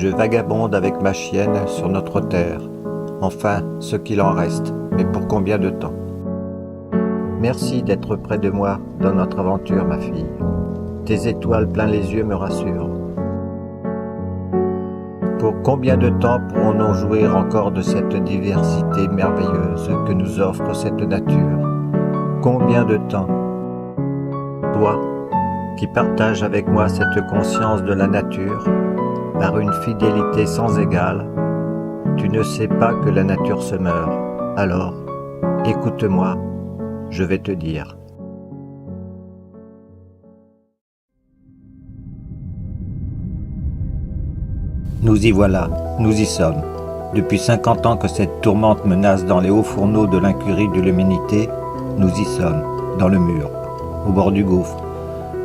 Je vagabonde avec ma chienne sur notre terre. Enfin, ce qu'il en reste, mais pour combien de temps? Merci d'être près de moi dans notre aventure, ma fille. Tes étoiles plein les yeux me rassurent. Pour combien de temps pourrons-nous jouir encore de cette diversité merveilleuse que nous offre cette nature? Combien de temps? Toi, qui partages avec moi cette conscience de la nature, par une fidélité sans égale, tu ne sais pas que la nature se meurt. Alors, écoute-moi, je vais te dire. Nous y voilà, nous y sommes. Depuis 50 ans que cette tourmente menace dans les hauts fourneaux de l'incurie de l'humanité, nous y sommes, dans le mur, au bord du gouffre.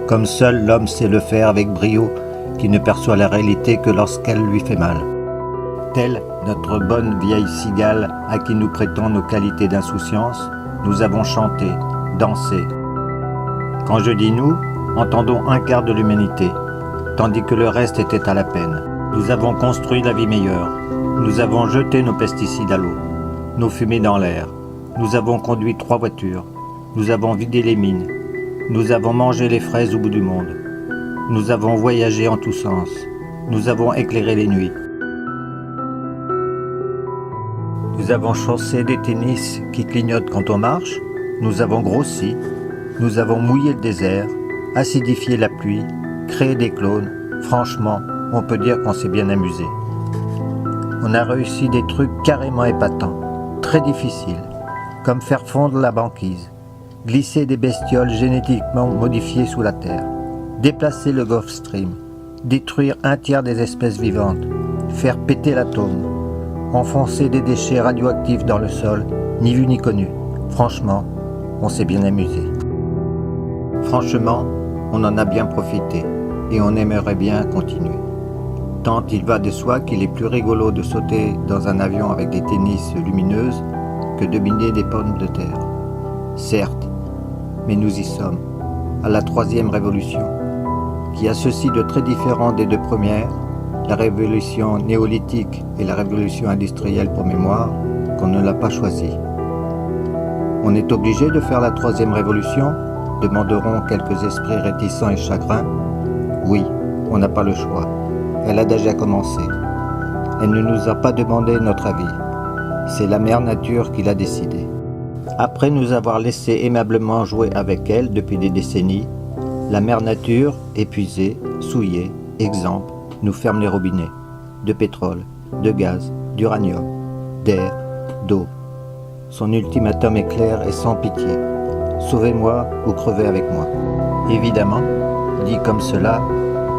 Comme seul l'homme sait le faire avec brio, qui ne perçoit la réalité que lorsqu'elle lui fait mal. Telle notre bonne vieille cigale à qui nous prêtons nos qualités d'insouciance, nous avons chanté, dansé. Quand je dis nous, entendons un quart de l'humanité, tandis que le reste était à la peine. Nous avons construit la vie meilleure. Nous avons jeté nos pesticides à l'eau, nos fumées dans l'air. Nous avons conduit 3 voitures. Nous avons vidé les mines. Nous avons mangé les fraises au bout du monde. Nous avons voyagé en tous sens. Nous avons éclairé les nuits. Nous avons chaussé des tennis qui clignotent quand on marche. Nous avons grossi. Nous avons mouillé le désert, acidifié la pluie, créé des clones. Franchement, on peut dire qu'on s'est bien amusé. On a réussi des trucs carrément épatants, très difficiles, comme faire fondre la banquise, glisser des bestioles génétiquement modifiées sous la terre, déplacer le Gulf Stream, détruire un tiers des espèces vivantes, faire péter l'atome, enfoncer des déchets radioactifs dans le sol, ni vu ni connu. Franchement, on s'est bien amusé. Franchement, on en a bien profité et on aimerait bien continuer. Tant il va de soi qu'il est plus rigolo de sauter dans un avion avec des tennis lumineuses que de miner des pommes de terre. Certes, mais nous y sommes, à la 3e révolution, qui a ceci de très différent des 2 premières, la révolution néolithique et la révolution industrielle pour mémoire, qu'on ne l'a pas choisie. On est obligé de faire la 3e révolution, demanderont quelques esprits réticents et chagrins. Oui, on n'a pas le choix. Elle a déjà commencé. Elle ne nous a pas demandé notre avis. C'est la mère nature qui l'a décidé. Après nous avoir laissé aimablement jouer avec elle depuis des décennies, la mère nature, épuisée, souillée, exemple, nous ferme les robinets. De pétrole, de gaz, d'uranium, d'air, d'eau. Son ultimatum est clair et sans pitié. Sauvez-moi ou crevez avec moi. Évidemment, dit comme cela,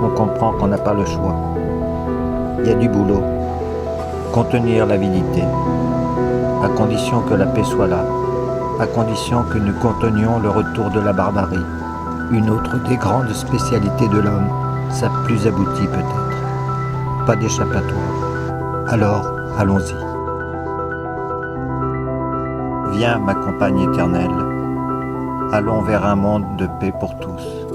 on comprend qu'on n'a pas le choix. Il y a du boulot. Contenir l'avidité, à condition que la paix soit là, à condition que nous contenions le retour de la barbarie, une autre des grandes spécialités de l'homme, sa plus aboutie peut-être. Pas d'échappatoire. Alors, allons-y. Viens, ma compagne éternelle, allons vers un monde de paix pour tous.